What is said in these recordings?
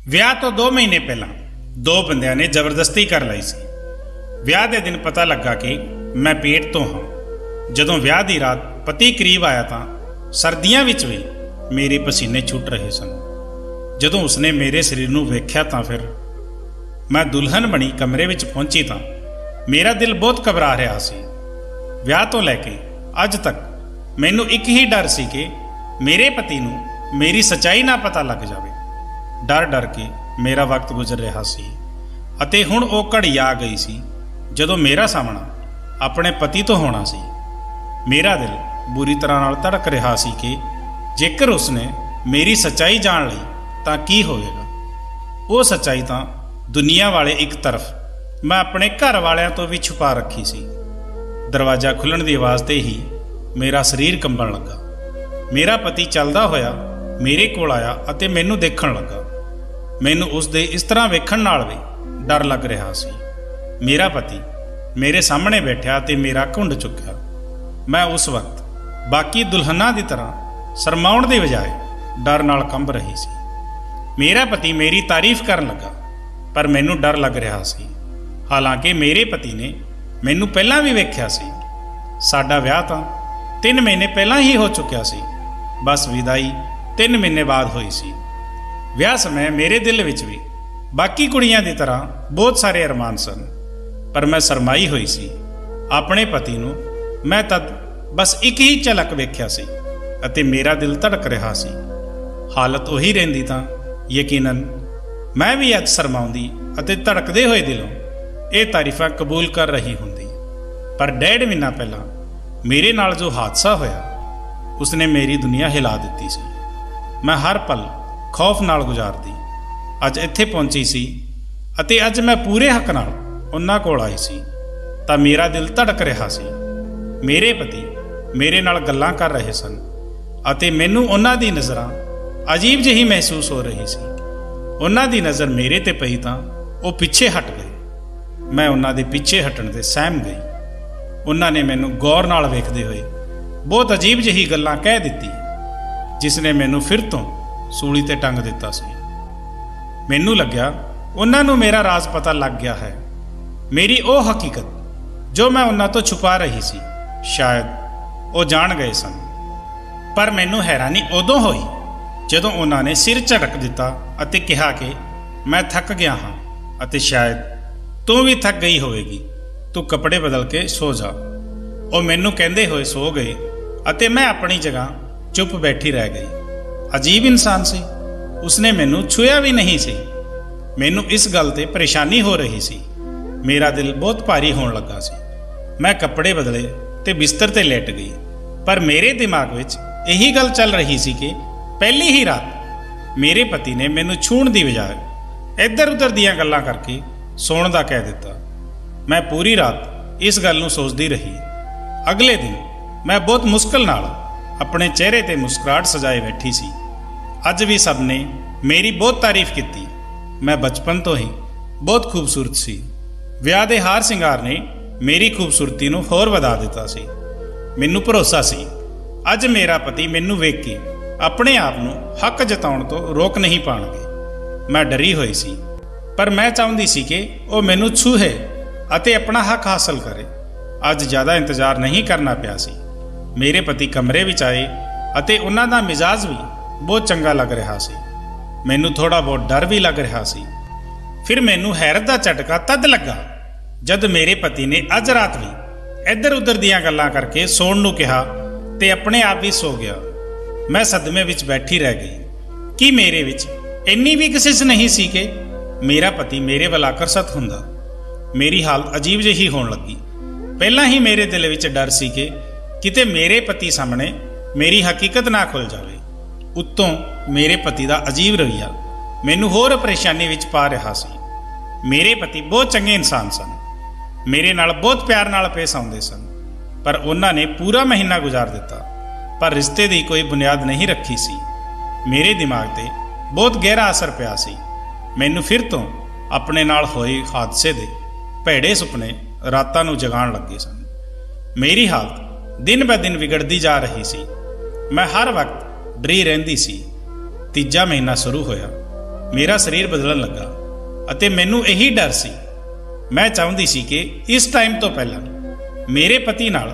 ਵਿਆਹ ਤੋਂ 2 ਮਹੀਨੇ ਪਹਿਲਾਂ ਦੋ ਬੰਦਿਆਂ ਨੇ ਜ਼ਬਰਦਸਤੀ ਕਰ ਲਈ ਸੀ। ਵਿਆਹ ਦੇ ਦਿਨ ਪਤਾ ਲੱਗਾ ਕਿ ਮੈਂ ਪੇਟ ਤੋਂ ਹਾਂ। ਜਦੋਂ ਵਿਆਹ ਦੀ ਰਾਤ ਪਤੀ ਕਰੀਬ ਆਇਆ ਤਾਂ ਸਰਦੀਆਂ ਵਿੱਚ ਵੀ ਮੇਰੇ ਪਸੀਨੇ ਛੁੱਟ ਰਹੇ ਸਨ। ਜਦੋਂ ਉਸਨੇ ਮੇਰੇ ਸਰੀਰ ਨੂੰ ਵੇਖਿਆ ਤਾਂ ਫਿਰ ਮੈਂ ਦੁਲਹਨ ਬਣੀ ਕਮਰੇ ਵਿੱਚ ਪਹੁੰਚੀ ਤਾਂ ਮੇਰਾ ਦਿਲ ਬਹੁਤ ਘਬਰਾ ਰਿਹਾ ਸੀ। ਵਿਆਹ ਤੋਂ ਲੈ ਕੇ ਅੱਜ ਤੱਕ ਮੈਨੂੰ ਇੱਕ ਹੀ ਡਰ ਸੀ ਕਿ ਮੇਰੇ ਪਤੀ ਨੂੰ ਮੇਰੀ ਸੱਚਾਈ ਨਾ ਪਤਾ ਲੱਗ ਜਾਵੇ। ਡਰ ਡਰ ਕੇ ਮੇਰਾ ਵਕਤ ਗੁਜ਼ਰ ਰਿਹਾ ਸੀ ਅਤੇ ਹੁਣ ਉਹ ਘੜੀ ਆ ਗਈ ਸੀ ਜਦੋਂ ਮੇਰਾ ਸਾਹਮਣਾ ਆਪਣੇ ਪਤੀ ਤੋਂ ਹੋਣਾ ਸੀ। ਮੇਰਾ ਦਿਲ ਬੁਰੀ ਤਰ੍ਹਾਂ ਨਾਲ ਧੜਕ ਰਿਹਾ ਸੀ ਕਿ ਜੇਕਰ ਉਸਨੇ ਮੇਰੀ ਸੱਚਾਈ ਜਾਣ ਲਈ ਤਾਂ ਕੀ ਹੋਵੇਗਾ। ਉਹ ਸੱਚਾਈ ਤਾਂ ਦੁਨੀਆ ਵਾਲੇ ਇੱਕ ਤਰਫ, ਮੈਂ ਆਪਣੇ ਘਰ ਵਾਲਿਆਂ ਤੋਂ ਵੀ ਛੁਪਾ ਰੱਖੀ ਸੀ। ਦਰਵਾਜ਼ਾ ਖੁੱਲ੍ਹਣ ਦੀ ਆਵਾਜ਼ 'ਤੇ ਹੀ ਮੇਰਾ ਸਰੀਰ ਕੰਬਣ ਲੱਗਾ। ਮੇਰਾ ਪਤੀ ਚੱਲਦਾ ਹੋਇਆ ਮੇਰੇ ਕੋਲ ਆਇਆ ਅਤੇ ਮੈਨੂੰ ਦੇਖਣ ਲੱਗਾ। ਮੈਨੂੰ ਉਸ ਦੇ ਇਸ ਤਰ੍ਹਾਂ ਵੇਖਣ ਨਾਲ ਵੀ ਡਰ ਲੱਗ ਰਿਹਾ ਸੀ। ਮੇਰਾ ਪਤੀ ਮੇਰੇ ਸਾਹਮਣੇ ਬੈਠਿਆ ਤੇ ਮੇਰਾ ਘੁੰਡ ਚੁੱਕਿਆ। ਮੈਂ ਉਸ ਵਕਤ ਬਾਕੀ ਦੁਲਹਨਾਂ ਦੀ ਤਰ੍ਹਾਂ ਸ਼ਰਮਾਉਣ ਦੀ ਬਜਾਏ ਡਰ ਨਾਲ ਕੰਬ ਰਹੀ ਸੀ। ਮੇਰਾ ਪਤੀ ਮੇਰੀ ਤਾਰੀਫ ਕਰਨ ਲੱਗਾ ਪਰ ਮੈਨੂੰ ਡਰ ਲੱਗ ਰਿਹਾ ਸੀ। ਹਾਲਾਂਕਿ ਮੇਰੇ ਪਤੀ ਨੇ ਮੈਨੂੰ ਪਹਿਲਾਂ ਵੀ ਵੇਖਿਆ ਸੀ। ਸਾਡਾ ਵਿਆਹ ਤਾਂ 3 ਮਹੀਨੇ ਪਹਿਲਾਂ ਹੀ ਹੋ ਚੁੱਕਿਆ ਸੀ। ਬਸ ਵਿਦਾਈ 3 ਮਹੀਨੇ ਬਾਅਦ ਹੋਈ ਸੀ। ਵਿਆਹ ਸਮੇਂ ਮੇਰੇ ਦਿਲ ਵਿੱਚ ਵੀ ਬਾਕੀ ਕੁੜੀਆਂ ਦੀ ਤਰ੍ਹਾਂ ਬਹੁਤ ਸਾਰੇ ਅਰਮਾਨ ਸਨ, ਪਰ ਮੈਂ ਸ਼ਰਮਾਈ ਹੋਈ ਸੀ। ਆਪਣੇ ਪਤੀ ਨੂੰ ਮੈਂ ਤਦ ਬਸ ਇੱਕ ਹੀ ਝਲਕ ਵੇਖਿਆ ਸੀ ਅਤੇ ਮੇਰਾ ਦਿਲ ਧੜਕ ਰਿਹਾ ਸੀ। ਹਾਲਤ ਉਹੀ ਰਹਿੰਦੀ ਤਾਂ ਯਕੀਨਨ ਮੈਂ ਵੀ ਅੱਜ ਸ਼ਰਮਾਉਂਦੀ ਅਤੇ ਧੜਕਦੇ ਹੋਏ ਦਿਲੋਂ ਇਹ ਤਾਰੀਫਾਂ ਕਬੂਲ ਕਰ ਰਹੀ ਹੁੰਦੀ। ਪਰ 1.5 ਮਹੀਨਾ ਪਹਿਲਾਂ ਮੇਰੇ ਨਾਲ ਜੋ ਹਾਦਸਾ ਹੋਇਆ ਉਸਨੇ ਮੇਰੀ ਦੁਨੀਆ ਹਿਲਾ ਦਿੱਤੀ ਸੀ। ਮੈਂ ਹਰ ਪਲ ਖੌਫ ਨਾਲ ਗੁਜ਼ਾਰਦੀ ਅੱਜ ਇੱਥੇ ਪਹੁੰਚੀ ਸੀ ਅਤੇ ਅੱਜ ਮੈਂ ਪੂਰੇ ਹੱਕ ਨਾਲ ਉਹਨਾਂ ਕੋਲ ਆਈ ਸੀ ਤਾਂ ਮੇਰਾ ਦਿਲ ਧੜਕ ਰਿਹਾ ਸੀ। ਮੇਰੇ ਪਤੀ ਮੇਰੇ ਨਾਲ ਗੱਲਾਂ ਕਰ ਰਹੇ ਸਨ ਅਤੇ ਮੈਨੂੰ ਉਹਨਾਂ ਦੀ ਨਜ਼ਰਾਂ ਅਜੀਬ ਜਿਹੀ ਮਹਿਸੂਸ ਹੋ ਰਹੀ ਸੀ। ਉਹਨਾਂ ਦੀ ਨਜ਼ਰ ਮੇਰੇ ਤੇ ਪਈ ਤਾਂ ਉਹ ਪਿੱਛੇ ਹਟ ਗਏ। ਮੈਂ ਉਹਨਾਂ ਦੇ ਪਿੱਛੇ ਹਟਣ ਤੇ ਸਹਿਮ ਗਈ। ਉਹਨਾਂ ਨੇ ਮੈਨੂੰ ਗੌਰ ਨਾਲ ਵੇਖਦੇ ਹੋਏ ਬਹੁਤ ਅਜੀਬ ਜਿਹੀ ਗੱਲਾਂ ਕਹਿ ਦਿੱਤੀ ਜਿਸ ਨੇ ਮੈਨੂੰ ਫਿਰ ਤੋਂ ਸੂਲੀ ਤੇ ਟੰਗ ਦਿੱਤਾ ਸੀ। ਮੈਨੂੰ ਲੱਗਿਆ ਉਹਨਾਂ ਨੂੰ ਮੇਰਾ ਰਾਜ਼ ਪਤਾ ਲੱਗ ਗਿਆ ਹੈ। ਮੇਰੀ ਉਹ ਹਕੀਕਤ ਜੋ ਮੈਂ ਉਹਨਾਂ ਤੋਂ ਛੁਪਾ ਰਹੀ ਸੀ ਸ਼ਾਇਦ ਉਹ ਜਾਣ ਗਏ ਸਨ। ਪਰ ਮੈਨੂੰ ਹੈਰਾਨੀ ਉਦੋਂ ਹੋਈ ਜਦੋਂ ਉਹਨਾਂ ਨੇ ਸਿਰ ਝਟਕ ਦਿੱਤਾ ਅਤੇ ਕਿਹਾ ਕਿ ਮੈਂ ਥੱਕ ਗਿਆ ਹਾਂ ਅਤੇ ਸ਼ਾਇਦ ਤੂੰ ਵੀ ਥੱਕ ਗਈ ਹੋਵੇਗੀ, ਤੂੰ ਕੱਪੜੇ ਬਦਲ ਕੇ ਸੋ ਜਾ। ਉਹ ਮੈਨੂੰ ਕਹਿੰਦੇ ਹੋਏ ਸੋ ਗਏ ਅਤੇ ਮੈਂ ਆਪਣੀ ਜਗ੍ਹਾ ਚੁੱਪ ਬੈਠੀ ਰਹਿ ਗਈ। ਅਜੀਬ ਇਨਸਾਨ ਸੀ, ਉਸਨੇ ਮੈਨੂੰ ਛੂਹਿਆ ਵੀ ਨਹੀਂ ਸੀ। ਮੈਨੂੰ ਇਸ ਗੱਲ ਤੇ ਪਰੇਸ਼ਾਨੀ ਹੋ ਰਹੀ ਸੀ। ਮੇਰਾ ਦਿਲ ਬਹੁਤ ਭਾਰੀ ਹੋਣ ਲੱਗਾ ਸੀ। ਮੈਂ ਕੱਪੜੇ ਬਦਲੇ ਤੇ ਬਿਸਤਰ ਤੇ ਲੇਟ ਗਈ, ਪਰ ਮੇਰੇ ਦਿਮਾਗ ਵਿੱਚ ਇਹੀ ਗੱਲ ਚੱਲ ਰਹੀ ਸੀ ਕਿ ਪਹਿਲੀ ਹੀ ਰਾਤ ਮੇਰੇ ਪਤੀ ਨੇ ਮੈਨੂੰ ਛੂਹਣ ਦੀ ਬਜਾਏ ਇੱਧਰ ਉੱਧਰ ਦੀਆਂ ਗੱਲਾਂ ਕਰਕੇ ਸੌਣ ਦਾ ਕਹਿ ਦਿੱਤਾ। ਮੈਂ ਪੂਰੀ ਰਾਤ ਇਸ ਗੱਲ ਨੂੰ ਸੋਚਦੀ ਰਹੀ। ਅਗਲੇ ਦਿਨ ਮੈਂ ਬਹੁਤ ਮੁਸ਼ਕਲ ਨਾਲ ਆਪਣੇ ਚਿਹਰੇ ਤੇ ਮੁਸਕਰਾਹਟ ਸਜਾਏ ਬੈਠੀ ਸੀ। ਅੱਜ ਵੀ ਸਭ ਨੇ ਮੇਰੀ ਬਹੁਤ ਤਾਰੀਫ ਕੀਤੀ। ਮੈਂ ਬਚਪਨ ਤੋਂ ਹੀ ਬਹੁਤ ਖੂਬਸੂਰਤ ਸੀ। ਵਿਆਹ ਦੇ ਹਾਰ ਸ਼ਿੰਗਾਰ ਨੇ ਮੇਰੀ ਖੂਬਸੂਰਤੀ ਨੂੰ ਹੋਰ ਵਧਾ ਦਿੱਤਾ ਸੀ। ਮੈਨੂੰ ਭਰੋਸਾ ਸੀ ਅੱਜ ਮੇਰਾ ਪਤੀ ਮੈਨੂੰ ਵੇਖ ਕੇ ਆਪਣੇ ਆਪ ਨੂੰ ਹੱਕ ਜਤਾਉਣ ਤੋਂ ਰੋਕ ਨਹੀਂ ਪਾਉਣਗੇ। ਮੈਂ ਡਰੀ ਹੋਈ ਸੀ, ਪਰ ਮੈਂ ਚਾਹੁੰਦੀ ਸੀ ਕਿ ਉਹ ਮੈਨੂੰ ਛੂਹੇ ਅਤੇ ਆਪਣਾ ਹੱਕ ਹਾਸਲ ਕਰੇ। ਅੱਜ ਜ਼ਿਆਦਾ ਇੰਤਜ਼ਾਰ ਨਹੀਂ ਕਰਨਾ ਪਿਆ ਸੀ। ਮੇਰੇ ਪਤੀ ਕਮਰੇ ਵਿੱਚ ਆਏ ਅਤੇ ਉਹਨਾਂ ਦਾ ਮਿਜ਼ਾਜ ਵੀ ਬਹੁਤ ਚੰਗਾ ਲੱਗ ਰਿਹਾ ਸੀ। ਮੈਨੂੰ ਥੋੜ੍ਹਾ ਬਹੁਤ ਡਰ ਵੀ ਲੱਗ ਰਿਹਾ ਸੀ। ਫਿਰ ਮੈਨੂੰ ਹੈਰਤ ਦਾ ਝਟਕਾ ਤਦ ਲੱਗਾ ਜਦ ਮੇਰੇ ਪਤੀ ਨੇ ਅੱਜ ਰਾਤ ਵੀ ਇੱਧਰ ਉੱਧਰ ਦੀਆਂ ਗੱਲਾਂ ਕਰਕੇ ਸੌਣ ਨੂੰ ਕਿਹਾ ਤੇ ਆਪਣੇ ਆਪ ਵੀ ਸੋ ਗਿਆ। ਮੈਂ ਸਦਮੇ ਵਿੱਚ ਬੈਠੀ ਰਹਿ ਗਈ ਕਿ ਮੇਰੇ ਵਿੱਚ ਇੰਨੀ ਵੀ ਕਸ਼ਿਸ਼ ਨਹੀਂ ਸੀ ਕਿ ਮੇਰਾ ਪਤੀ ਮੇਰੇ ਵੱਲ ਆਕਰਸ਼ਿਤ ਹੁੰਦਾ। ਮੇਰੀ ਹਾਲਤ ਅਜੀਬ ਜਿਹੀ ਹੋਣ ਲੱਗੀ। ਪਹਿਲਾਂ ਹੀ ਮੇਰੇ ਦਿਲ ਵਿੱਚ ਡਰ ਸੀ ਕਿ ਕਿਤੇ ਮੇਰੇ ਪਤੀ ਸਾਹਮਣੇ ਮੇਰੀ ਹਕੀਕਤ ਨਾ ਖੁੱਲ੍ਹ ਜਾਵੇ। ਉੱਤੋਂ ਮੇਰੇ ਪਤੀ ਦਾ ਅਜੀਬ ਰਵੱਈਆ ਮੈਨੂੰ ਹੋਰ ਪਰੇਸ਼ਾਨੀ ਵਿੱਚ ਪਾ ਰਿਹਾ ਸੀ। ਮੇਰੇ ਪਤੀ ਬਹੁਤ ਚੰਗੇ ਇਨਸਾਨ ਸਨ, ਮੇਰੇ ਨਾਲ ਬਹੁਤ ਪਿਆਰ ਨਾਲ ਪੇਸ਼ ਆਉਂਦੇ ਸਨ, ਪਰ ਉਹਨਾਂ ਨੇ ਪੂਰਾ ਮਹੀਨਾ ਗੁਜ਼ਾਰ ਦਿੱਤਾ ਪਰ ਰਿਸ਼ਤੇ ਦੀ ਕੋਈ ਬੁਨਿਆਦ ਨਹੀਂ ਰੱਖੀ ਸੀ। ਮੇਰੇ ਦਿਮਾਗ 'ਤੇ ਬਹੁਤ ਗਹਿਰਾ ਅਸਰ ਪਿਆ ਸੀ। ਮੈਨੂੰ ਫਿਰ ਤੋਂ ਆਪਣੇ ਨਾਲ ਹੋਏ ਹਾਦਸੇ ਦੇ ਭੈੜੇ ਸੁਪਨੇ ਰਾਤਾਂ ਨੂੰ ਜਗਾਉਣ ਲੱਗੇ ਸਨ। ਮੇਰੀ ਹਾਲਤ ਦਿਨ ਬ ਦਿਨ ਵਿਗੜਦੀ ਜਾ ਰਹੀ ਸੀ। ਮੈਂ ਹਰ ਵਕਤ ਡਰੀ ਰਹਿੰਦੀ ਸੀ। ਤੀਜਾ ਮਹੀਨਾ ਸ਼ੁਰੂ ਹੋਇਆ। मेरा शरीर बदलण लगा अते मैनू यही डर सी। मैं चाहुंदी सी कि इस टाइम तो पहला मेरे पति नाल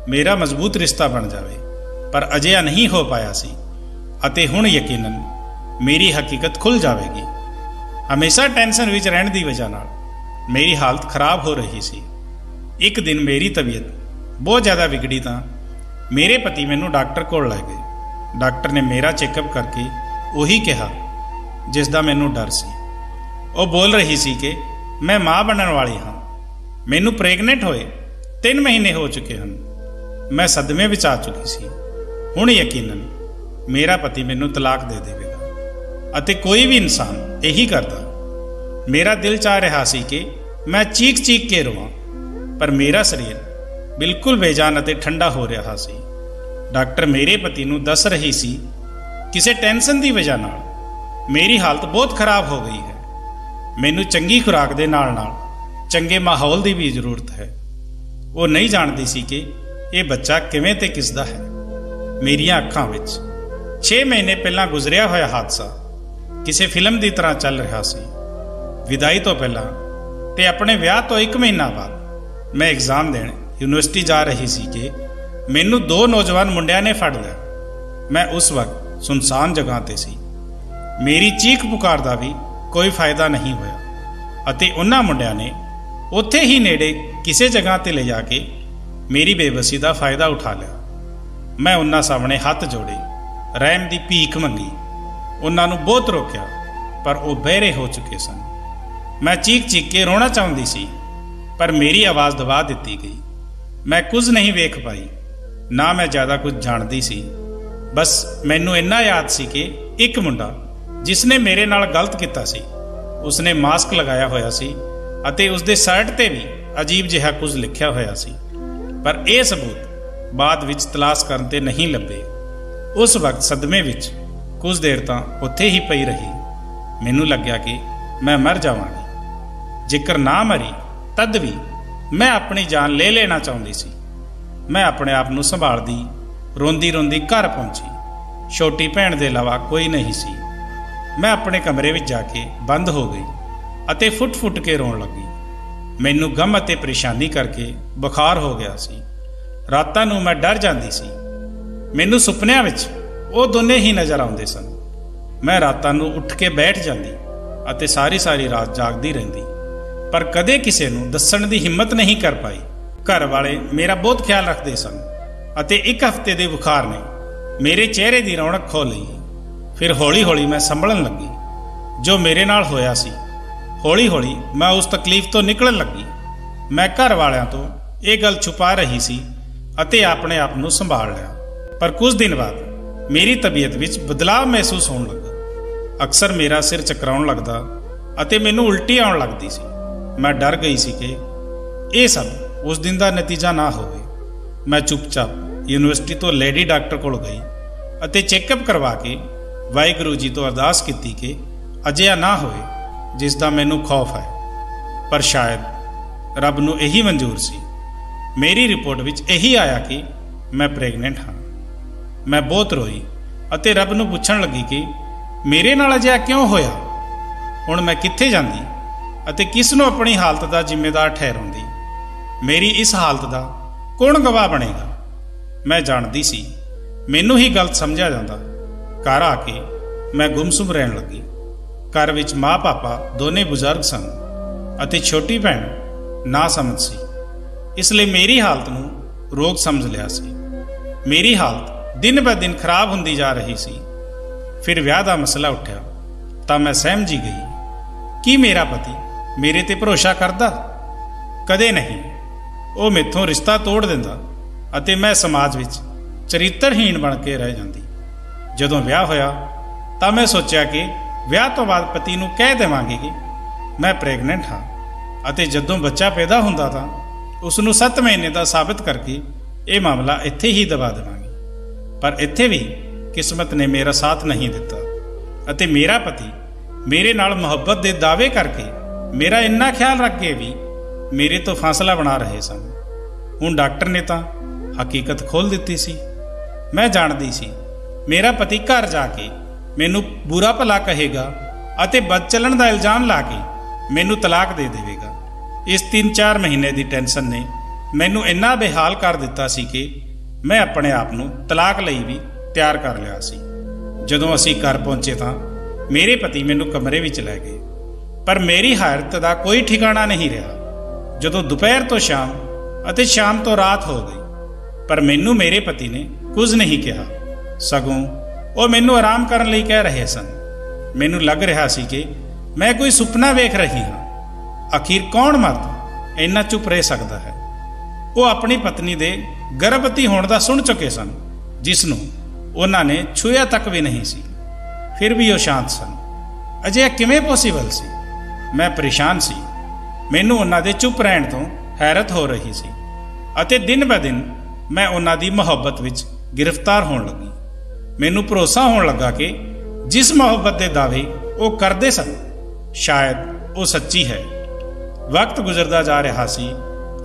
मेरा मजबूत रिश्ता बन जाए, पर अजिहा नहीं हो पाया सी अते हुण यकीनन मेरी हकीकत खुल जाएगी। हमेशा टेंशन विच रहण दी वजह नाल मेरी हालत खराब हो रही सी। एक दिन मेरी तबीयत बहुत ज़्यादा बिगड़ी तो मेरे पति मैनू डॉक्टर कोल लै गए। डॉक्टर ने मेरा चैकअप करके उही कहा जिसका मैनू डर सी। वो बोल रही सी कि मैं माँ बनने वाली हाँ, मैनू प्रेगनेंट होए 3 महीने हो चुके हैं। मैं सदमे विच आ चुकी सी। हुण यकीनन मेरा पति मैनू तलाक दे देवेगा अते कोई भी इंसान यही करता। मेरा दिल चाह रहा सी कि मैं चीख चीख के रोवां, पर मेरा शरीर बिल्कुल बेजान अते ठंडा हो रहा सी। डॉक्टर मेरे पति नूं दस रही सी किसी टेंशन की वजह नाल मेरी हालत बहुत खराब हो गई है। मैनू चंगी खुराक दे नाल नाल चंगे माहौल की भी जरूरत है। वो नहीं जानती सी कि ये बच्चा किवें ते किसदा है। मेरियां अखां विच 6 महीने पहला गुजरिया होया हादसा किसी फिल्म की तरह चल रहा सी। विदाई तो पहला ते अपने विआह तो 1 महीना बाद मैं एग्जाम देने यूनिवर्सिटी जा रही सी कि मैनू 2 नौजवान मुंडिया ने फड़ लिया। मैं उस वक्त सुनसान जगह ते सी। मेरी चीख पुकार का भी कोई फायदा नहीं होया अते उन्हां मुंडिया ने उत्थे ही नेड़े किसी जगह ते ले जाके मेरी बेबसी का फायदा उठा लिया। मैं उन्हां सामने हाथ जोड़े, रहम की भीख मंगी। उन्होंने बहुत रोकया पर वो बहरे हो चुके सन। मैं चीख चीख के रोना चाहती सी पर मेरी आवाज़ दबा दी गई। मैं कुछ नहीं वेख पाई, ना मैं ज़्यादा कुछ जानती सी। बस मैनू इन्ना याद सी कि एक मुंडा जिसने मेरे नाल गलत किया सी उसने मास्क लगाया होया सी अते उसदे शर्ट ते भी अजीब जिहा कुछ लिखिया होया सी, पर यह सबूत बाद विच तलाश करन ते नहीं लभे। उस वक्त सदमे विच कुछ देर तां उत्थे ही पई रही। मैनू लग्या कि मैं मर जावांगी। जेकर ना मरी तद भी मैं अपनी जान ले लेना चाहती सी। मैं अपने आप नूं संभालदी रोंदी रोंदी घर पहुंची। छोटी भैन के अलावा कोई नहीं सी। मैं अपने कमरे में जाके बंद हो गई अते फुट फुट के रोन लगी। मैनू गम अते परेशानी करके बुखार हो गया सी। रातां नूं मैं डर जाती सी। मैनू सुपनियां विच वो दोने ही नज़र आउंदे सन। मैं रातां नूं उठ के बैठ जाती अते सारी सारी रात जागदी रहिंदी, पर कदे किसी नूं दस्सण दी हिम्मत नहीं कर पाई। घर वाले मेरा बहुत ख्याल रखते सन अते 1 हफ्ते के बुखार ने मेरे चेहरे की रौनक खो ली। फिर हौली हौली मैं संभलन लगी। जो मेरे नाल होया सी हौली हौली मैं उस तकलीफ तो निकलण लगी। मैं घर वालियां तो ये गल छुपा रही सी अते अपने आप नूं संभाल लिया, पर कुछ दिन बाद मेरी तबीयत विच बदलाव महसूस होने लगा। अक्सर मेरा सिर चकराउण लगदा अते मैनू उल्टी आउण लगदी सी। मैं डर गई सी कि यह सब उस दिन का नतीजा ना होवे। मैं चुपचाप यूनिवर्सिटी तो लेडी डॉक्टर कोल गई अते चैकअप करवा के वाहिगुरू जी तो अरदास की कि अजिहा ना होए जिसका मैनू खौफ है, पर शायद रब नूं यही मंजूर सी। मेरी रिपोर्ट विच यही आया कि मैं प्रेगनेंट हाँ। मैं बहुत रोई अते रब नूं पुछण लगी कि मेरे नाल अजिहा क्यों होया। हुण मैं कित्थे जांदी अते किस नूं अपनी हालत का जिम्मेदार ठहराउंदी। मेरी इस हालत का कौन गवाह बनेगा। मैं जानती सी मैनू ही गलत समझा जाता। घर आके मैं गुमसुम रहन लगी। घर विच माँ पापा दोने बुजुर्ग सन अते छोटी भैन ना समझ सी, इसलिए मेरी हालत नूं रोग समझ लिया सी। मेरी हालत दिन ब दिन खराब होंदी जा रही सी। फिर विआह का मसला उठा तो मैं सहम जी गई कि मेरा पति मेरे ते भरोसा करदा कदे नहीं। वो मैथों रिश्ता तोड़ दिंदा अते मैं समाज विच चरित्रहीन बन के रह जांदी। जदों विआह होया तो मैं सोचा कि विआह तो बाद पति नूं कह देवांगी कि मैं प्रेगनेंट हाँ अते जदों बच्चा पैदा हुंदा तां उसनूं 7 महीने का साबित करके ये मामला इत्थे ही दबा देवांगी। पर इत्थे भी किस्मत ने मेरा साथ नहीं दिता अते मेरा पति मेरे नाल मुहब्बत के दावे करके मेरा इन्ना ख्याल रख के भी मेरे तो फासला बना रहे सन। हुण डॉक्टर ने तो हकीकत खोल दी सी। मैं जानती सी मेरा पति घर जाके मैनू बुरा भला कहेगा ਅਤੇ ਬਦ ਚੱਲਣ ਦਾ ਇਲਜ਼ਾਮ ਲਾ ਕੇ ਮੈਨੂੰ ਤਲਾਕ ਦੇ ਦੇਵੇਗਾ। ਇਸ 3-4 ਮਹੀਨੇ ਦੀ ਟੈਨਸ਼ਨ ਨੇ ਮੈਨੂੰ ਇੰਨਾ ਬੇਹਾਲ ਕਰ ਦਿੱਤਾ ਸੀ ਕਿ ਮੈਂ ਆਪਣੇ ਆਪ ਨੂੰ ਤਲਾਕ ਲਈ ਵੀ ਤਿਆਰ ਕਰ ਲਿਆ ਸੀ। ਜਦੋਂ ਅਸੀਂ ਘਰ ਪਹੁੰਚੇ ਤਾਂ ਮੇਰੇ ਪਤੀ ਮੈਨੂੰ ਕਮਰੇ ਵਿੱਚ ਲੈ ਗਏ, ਪਰ ਮੇਰੀ ਹਾਲਤ ਦਾ ਕੋਈ ਠਿਕਾਣਾ ਨਹੀਂ ਰਿਹਾ। ਜਦੋਂ ਦੁਪਹਿਰ ਤੋਂ ਸ਼ਾਮ ਅਤੇ ਸ਼ਾਮ ਤੋਂ ਰਾਤ ਹੋ ਗਈ, ਪਰ ਮੈਨੂੰ ਮੇਰੇ ਪਤੀ ਨੇ ਕੁਝ ਨਹੀਂ ਕਿਹਾ, ਸਗੋਂ ਉਹ ਮੈਨੂੰ ਆਰਾਮ ਕਰਨ ਲਈ ਕਹਿ ਰਹੇ ਸਨ। ਮੈਨੂੰ ਲੱਗ ਰਿਹਾ ਸੀ ਕਿ ਮੈਂ ਕੋਈ ਸੁਪਨਾ ਵੇਖ ਰਹੀ ਹਾਂ। ਆਖਿਰ ਕੌਣ ਮਰਦ ਇੰਨਾ ਚੁੱਪ ਰਹਿ ਸਕਦਾ ਹੈ। ਉਹ ਆਪਣੀ ਪਤਨੀ ਦੇ ਗਰਭਵਤੀ ਹੋਣ ਦਾ ਸੁਣ ਚੁੱਕੇ ਸਨ, ਜਿਸ ਨੂੰ ਉਹਨਾਂ ਨੇ ਛੂਹਿਆ ਤੱਕ ਵੀ ਨਹੀਂ ਸੀ। ਫਿਰ ਵੀ ਉਹ ਸ਼ਾਂਤ ਸਨ। ਅਜਿਹਾ ਕਿਵੇਂ ਪੋਸੀਬਲ ਸੀ? ਮੈਂ ਪਰੇਸ਼ਾਨ ਸੀ। ਮੈਨੂੰ ਉਹਨਾਂ ਦੇ ਚੁੱਪ ਰਹਿਣ ਤੋਂ ਹੈਰਤ ਹੋ ਰਹੀ ਸੀ ਅਤੇ ਦਿਨ ਬ ਦਿਨ ਮੈਂ ਉਹਨਾਂ ਦੀ ਮੁਹੱਬਤ ਵਿੱਚ ਗ੍ਰਿਫਤਾਰ ਹੋਣ ਲੱਗੀ। ਮੈਨੂੰ ਭਰੋਸਾ ਹੋਣ ਲੱਗਾ ਕਿ ਜਿਸ ਮੁਹੱਬਤ ਦੇ ਦਾਅਵੇ ਉਹ ਕਰਦੇ ਸਨ, ਸ਼ਾਇਦ ਉਹ ਸੱਚੀ ਹੈ। ਵਕਤ ਗੁਜ਼ਰਦਾ ਜਾ ਰਿਹਾ ਸੀ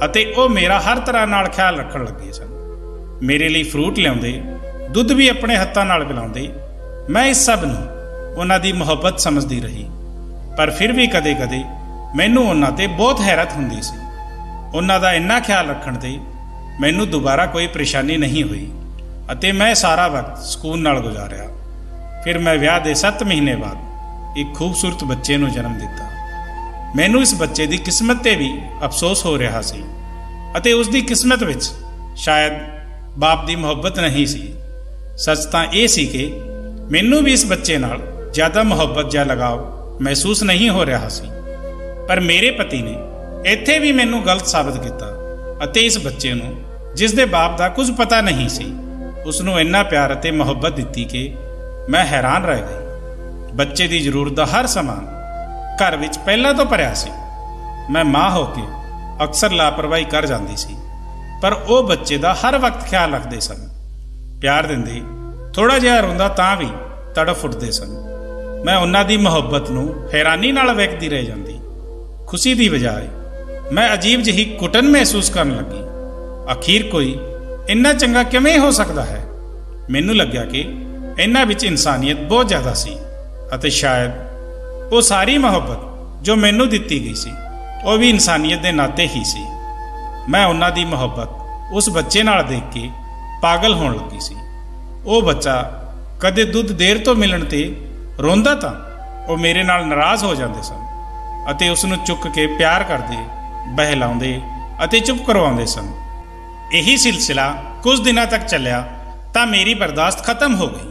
ਅਤੇ ਉਹ ਮੇਰਾ ਹਰ ਤਰ੍ਹਾਂ ਨਾਲ ਖਿਆਲ ਰੱਖਣ ਲੱਗੇ ਸਨ। ਮੇਰੇ ਲਈ ਫਰੂਟ ਲਿਆਉਂਦੇ, ਦੁੱਧ ਵੀ ਆਪਣੇ ਹੱਥਾਂ ਨਾਲ ਪਿਲਾਉਂਦੇ। ਮੈਂ ਇਸ ਸਭ ਨੂੰ ਉਹਨਾਂ ਦੀ ਮੁਹੱਬਤ ਸਮਝਦੀ ਰਹੀ, ਪਰ ਫਿਰ ਵੀ ਕਦੇ-ਕਦੇ ਮੈਨੂੰ ਉਹਨਾਂ 'ਤੇ ਬਹੁਤ ਹੈਰਤ ਹੁੰਦੀ ਸੀ। ਉਹਨਾਂ ਦਾ ਇੰਨਾ ਖਿਆਲ ਰੱਖਣ 'ਤੇ ਮੈਨੂੰ ਦੁਬਾਰਾ ਕੋਈ ਪਰੇਸ਼ਾਨੀ ਨਹੀਂ ਹੋਈ ਅਤੇ ਮੈਂ ਸਾਰਾ ਵਕਤ ਸਕੂਨ ਨਾਲ ਗੁਜ਼ਾਰਿਆ। ਫਿਰ ਮੈਂ ਵਿਆਹ ਦੇ 7 ਮਹੀਨੇ ਬਾਅਦ ਇੱਕ ਖੂਬਸੂਰਤ ਬੱਚੇ ਨੂੰ ਜਨਮ ਦਿੱਤਾ। ਮੈਨੂੰ ਇਸ ਬੱਚੇ ਦੀ ਕਿਸਮਤ 'ਤੇ ਵੀ ਅਫਸੋਸ ਹੋ ਰਿਹਾ ਸੀ ਅਤੇ ਉਸ ਦੀ ਕਿਸਮਤ ਵਿੱਚ ਸ਼ਾਇਦ ਬਾਪ ਦੀ ਮੁਹੱਬਤ ਨਹੀਂ ਸੀ। ਸੱਚ ਤਾਂ ਇਹ ਸੀ ਕਿ ਮੈਨੂੰ ਵੀ ਇਸ ਬੱਚੇ ਨਾਲ ਜ਼ਿਆਦਾ ਮੁਹੱਬਤ ਜਾਂ ਲਗਾਵ ਮਹਿਸੂਸ ਨਹੀਂ ਹੋ ਰਿਹਾ ਸੀ, ਪਰ ਮੇਰੇ ਪਤੀ ਨੇ ਇੱਥੇ ਵੀ ਮੈਨੂੰ ਗਲਤ ਸਾਬਤ ਕੀਤਾ ਅਤੇ ਇਸ ਬੱਚੇ ਨੂੰ, ਜਿਸ ਦੇ ਬਾਪ ਦਾ ਕੁਝ ਪਤਾ ਨਹੀਂ ਸੀ, ਉਸ ਨੂੰ ਇੰਨਾ ਪਿਆਰ ਅਤੇ ਮੁਹੱਬਤ ਦਿੱਤੀ ਕਿ ਮੈਂ ਹੈਰਾਨ ਰਹਿ ਗਈ। ਬੱਚੇ ਦੀ ਜ਼ਰੂਰਤ ਦਾ ਹਰ ਸਮਾਨ ਘਰ ਵਿੱਚ ਪਹਿਲਾਂ ਤੋਂ ਭਰਿਆ ਸੀ। ਮੈਂ ਮਾਂ ਹੋ ਕੇ ਅਕਸਰ ਲਾਪਰਵਾਹੀ ਕਰ ਜਾਂਦੀ ਸੀ, ਪਰ ਉਹ ਬੱਚੇ ਦਾ ਹਰ ਵਕਤ ਖਿਆਲ ਰੱਖਦੇ ਸਨ, ਪਿਆਰ ਦਿੰਦੇ। ਥੋੜਾ ਜਿਹਾ ਰੋਂਦਾ ਤਾਂ ਵੀ ਤੜਫ ਉੱਠਦੇ ਸਨ। ਮੈਂ ਉਹਨਾਂ ਦੀ ਮੁਹੱਬਤ ਨੂੰ ਹੈਰਾਨੀ ਨਾਲ ਵੇਖਦੀ ਰਹਿ ਜਾਂਦੀ। ਖੁਸ਼ੀ ਦੀ ਬਜਾਏ ਮੈਂ ਅਜੀਬ ਜਿਹੀ ਘੁਟਨ ਮਹਿਸੂਸ ਕਰਨ ਲੱਗੀ। ਅਖੀਰ ਕੋਈ ਇੰਨਾ ਚੰਗਾ ਕਿਵੇਂ ਹੋ ਸਕਦਾ ਹੈ? ਮੈਨੂੰ ਲੱਗਿਆ ਕਿ ਇਹਨਾਂ ਵਿੱਚ ਇਨਸਾਨੀਅਤ ਬਹੁਤ ਜ਼ਿਆਦਾ ਸੀ ਅਤੇ ਸ਼ਾਇਦ ਉਹ ਸਾਰੀ ਮੁਹੱਬਤ ਜੋ ਮੈਨੂੰ ਦਿੱਤੀ ਗਈ ਸੀ, ਉਹ ਵੀ ਇਨਸਾਨੀਅਤ ਦੇ ਨਾਤੇ ਹੀ ਸੀ। ਮੈਂ ਉਹਨਾਂ ਦੀ ਮੁਹੱਬਤ ਉਸ ਬੱਚੇ ਨਾਲ ਦੇਖ ਕੇ ਪਾਗਲ ਹੋਣ ਲੱਗੀ ਸੀ। ਉਹ ਬੱਚਾ ਕਦੇ ਦੁੱਧ ਦੇਰ ਤੋਂ ਮਿਲਣ 'ਤੇ ਰੋਂਦਾ ਤਾਂ ਉਹ ਮੇਰੇ ਨਾਲ ਨਾਰਾਜ਼ ਹੋ ਜਾਂਦੇ ਸਨ ਅਤੇ ਉਸ ਨੂੰ ਚੁੱਕ ਕੇ ਪਿਆਰ ਕਰਦੇ, ਬਹਿਲਾਉਂਦੇ ਅਤੇ ਚੁੱਪ ਕਰਵਾਉਂਦੇ ਸਨ। ਇਹੀ ਸਿਲਸਿਲਾ ਕੁਝ ਦਿਨਾਂ ਤੱਕ ਚੱਲਿਆ ਤਾਂ ਮੇਰੀ ਬਰਦਾਸ਼ਤ ਖਤਮ ਹੋ ਗਈ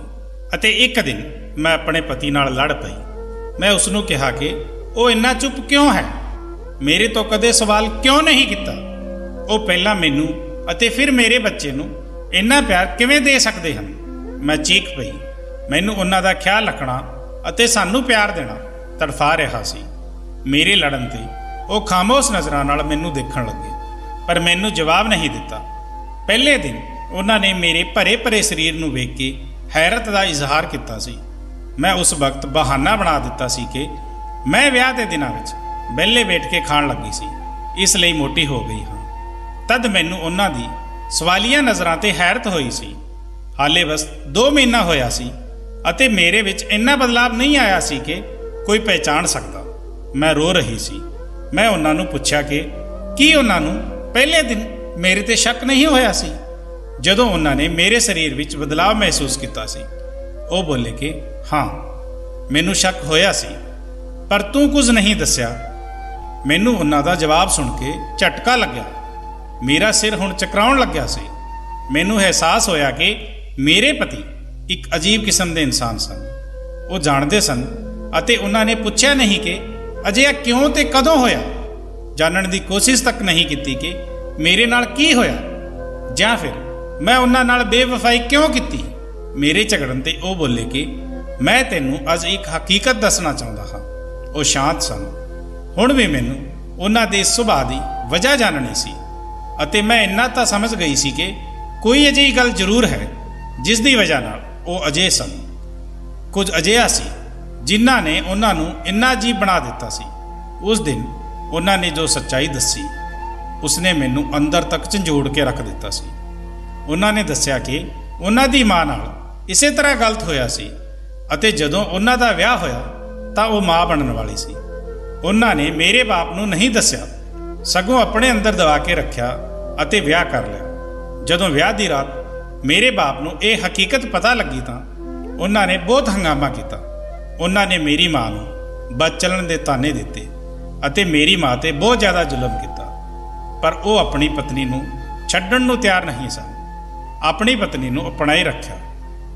ਅਤੇ ਇੱਕ ਦਿਨ ਮੈਂ ਆਪਣੇ ਪਤੀ ਨਾਲ ਲੜ ਪਈ। ਮੈਂ ਉਸ ਨੂੰ ਕਿਹਾ ਕਿ ਉਹ ਇੰਨਾ ਚੁੱਪ ਕਿਉਂ ਹੈ, ਮੇਰੇ ਤੋਂ ਕਦੇ ਸਵਾਲ ਕਿਉਂ ਨਹੀਂ ਕੀਤਾ। ਉਹ ਪਹਿਲਾਂ ਮੈਨੂੰ ਅਤੇ ਫਿਰ ਮੇਰੇ ਬੱਚੇ ਨੂੰ ਇੰਨਾ ਪਿਆਰ ਕਿਵੇਂ ਦੇ ਸਕਦੇ ਹਨ? ਮੈਂ ਚੀਖ ਪਈ। ਮੈਨੂੰ ਉਹਨਾਂ ਦਾ ਖਿਆਲ ਰੱਖਣਾ ਅਤੇ ਸਾਨੂੰ ਪਿਆਰ ਦੇਣਾ ਤੜਫਾ ਰਿਹਾ ਸੀ। ਮੇਰੇ ਲੜਨ 'ਤੇ ਉਹ ਖਾਮੋਸ਼ ਨਜ਼ਰਾਂ ਨਾਲ ਮੈਨੂੰ ਦੇਖਣ ਲੱਗੇ, ਪਰ ਮੈਨੂੰ ਜਵਾਬ ਨਹੀਂ ਦਿੱਤਾ। ਪਹਿਲੇ ਦਿਨ ਉਹਨਾਂ ਨੇ ਮੇਰੇ ਭਰੇ ਭਰੇ ਸਰੀਰ ਨੂੰ ਵੇਖ ਕੇ ਹੈਰਤ ਦਾ ਇਜ਼ਹਾਰ ਕੀਤਾ ਸੀ। ਮੈਂ ਉਸ ਵਕਤ ਬਹਾਨਾ ਬਣਾ ਦਿੱਤਾ ਸੀ ਕਿ ਮੈਂ ਵਿਆਹ ਦੇ ਦਿਨਾਂ ਵਿੱਚ ਵਿਹਲੇ ਬੈਠ ਕੇ ਖਾਣ ਲੱਗੀ ਸੀ, ਇਸ ਲਈ ਮੋਟੀ ਹੋ ਗਈ ਹਾਂ। ਤਦ ਮੈਨੂੰ ਉਹਨਾਂ ਦੀ ਸਵਾਲੀਆ ਨਜ਼ਰਾਂ 'ਤੇ ਹੈਰਤ ਹੋਈ ਸੀ। ਹਾਲੇ ਬਸ 2 ਮਹੀਨਾ ਹੋਇਆ ਸੀ ਅਤੇ ਮੇਰੇ ਵਿੱਚ ਇੰਨਾ ਬਦਲਾਵ ਨਹੀਂ ਆਇਆ ਸੀ ਕਿ ਕੋਈ ਪਹਿਚਾਣ ਸਕਦਾ। ਮੈਂ ਰੋ ਰਹੀ ਸੀ। ਮੈਂ ਉਹਨਾਂ ਨੂੰ ਪੁੱਛਿਆ ਕਿ ਕੀ ਉਹਨਾਂ ਨੂੰ ਪਹਿਲੇ ਦਿਨ ਮੇਰੇ 'ਤੇ ਸ਼ੱਕ ਨਹੀਂ ਹੋਇਆ ਸੀ ਜਦੋਂ ਉਹਨਾਂ ਨੇ ਮੇਰੇ ਸਰੀਰ ਵਿੱਚ ਬਦਲਾਵ ਮਹਿਸੂਸ ਕੀਤਾ ਸੀ? ਉਹ ਬੋਲੇ ਕਿ ਹਾਂ, ਮੈਨੂੰ ਸ਼ੱਕ ਹੋਇਆ ਸੀ, ਪਰ ਤੂੰ ਕੁਝ ਨਹੀਂ ਦੱਸਿਆ। ਮੈਨੂੰ ਉਹਨਾਂ ਦਾ ਜਵਾਬ ਸੁਣ ਕੇ ਝਟਕਾ ਲੱਗਿਆ। ਮੇਰਾ ਸਿਰ ਹੁਣ ਚਕਰਾਉਣ ਲੱਗਿਆ ਸੀ। ਮੈਨੂੰ ਅਹਿਸਾਸ ਹੋਇਆ ਕਿ ਮੇਰੇ ਪਤੀ ਇੱਕ ਅਜੀਬ ਕਿਸਮ ਦੇ ਇਨਸਾਨ ਸਨ। ਉਹ ਜਾਣਦੇ ਸਨ ਅਤੇ ਉਹਨਾਂ ਨੇ ਪੁੱਛਿਆ ਨਹੀਂ ਕਿ ਅਜਿਹਾ ਕਿਉਂ ਤੇ ਕਦੋਂ ਹੋਇਆ। ਜਾਣਨ ਦੀ ਕੋਸ਼ਿਸ਼ ਤੱਕ ਨਹੀਂ ਕੀਤੀ ਕਿ ਮੇਰੇ ਨਾਲ ਕੀ ਹੋਇਆ, ਜਾਂ ਫਿਰ ਮੈਂ ਉਹਨਾਂ ਨਾਲ ਬੇਵਫਾਈ ਕਿਉਂ ਕੀਤੀ। ਮੇਰੇ ਝਗੜਨ 'ਤੇ ਉਹ ਬੋਲੇ ਕਿ ਮੈਂ ਤੈਨੂੰ ਅੱਜ ਇੱਕ ਹਕੀਕਤ ਦੱਸਣਾ ਚਾਹੁੰਦਾ ਹਾਂ। ਉਹ ਸ਼ਾਂਤ ਸਨ। ਹੁਣ ਵੀ ਮੈਨੂੰ ਉਹਨਾਂ ਦੇ ਸੁਭਾਅ ਦੀ ਵਜ੍ਹਾ ਜਾਣਨੀ ਸੀ ਅਤੇ ਮੈਂ ਇੰਨਾ ਤਾਂ ਸਮਝ ਗਈ ਸੀ ਕਿ ਕੋਈ ਅਜਿਹੀ ਗੱਲ ਜ਼ਰੂਰ ਹੈ ਜਿਸ ਦੀ ਵਜ੍ਹਾ ਨਾਲ ਉਹ ਅਜਿਹੇ ਸਨ। ਕੁਝ ਅਜਿਹਾ ਸੀ ਜਿਨ੍ਹਾਂ ਨੇ ਉਹਨਾਂ ਨੂੰ ਇੰਨਾ ਅਜੀਬ ਬਣਾ ਦਿੱਤਾ ਸੀ। ਉਸ ਦਿਨ ਉਹਨਾਂ ਨੇ ਜੋ ਸੱਚਾਈ ਦੱਸੀ, ਉਸਨੇ ਮੈਨੂੰ ਅੰਦਰ ਤੱਕ ਝੰਜੋੜ ਕੇ ਰੱਖ ਦਿੱਤਾ ਸੀ। ਉਹਨਾਂ ਨੇ ਦੱਸਿਆ ਕਿ ਉਹਨਾਂ ਦੀ ਮਾਂ ਨਾਲ ਇਸੇ ਤਰ੍ਹਾਂ ਗਲਤ ਹੋਇਆ ਸੀ ਅਤੇ ਜਦੋਂ ਉਹਨਾਂ ਦਾ ਵਿਆਹ ਹੋਇਆ ਤਾਂ ਉਹ ਮਾਂ ਬਣਨ ਵਾਲੀ ਸੀ। ਉਹਨਾਂ ਨੇ ਮੇਰੇ ਬਾਪ ਨੂੰ ਨਹੀਂ ਦੱਸਿਆ, ਸਗੋਂ ਆਪਣੇ ਅੰਦਰ ਦਬਾ ਕੇ ਰੱਖਿਆ ਅਤੇ ਵਿਆਹ ਕਰ ਲਿਆ। ਜਦੋਂ ਵਿਆਹ ਦੀ ਰਾਤ ਮੇਰੇ ਬਾਪ ਨੂੰ ਇਹ ਹਕੀਕਤ ਪਤਾ ਲੱਗੀ ਤਾਂ ਉਹਨਾਂ ਨੇ ਬਹੁਤ ਹੰਗਾਮਾ ਕੀਤਾ। ਉਹਨਾਂ ਨੇ ਮੇਰੀ ਮਾਂ ਨੂੰ ਬਚ ਚੱਲਣ ਦੇ ਤਾਨੇ ਦਿੱਤੇ ਅਤੇ ਮੇਰੀ ਮਾਂ 'ਤੇ ਬਹੁਤ ਜ਼ਿਆਦਾ ਜ਼ੁਲਮ ਕੀਤਾ, ਪਰ ਉਹ ਆਪਣੀ ਪਤਨੀ ਨੂੰ ਛੱਡਣ ਨੂੰ ਤਿਆਰ ਨਹੀਂ ਸਨ। ਆਪਣੀ ਪਤਨੀ ਨੂੰ ਅਪਣਾਈ ਰੱਖਿਆ,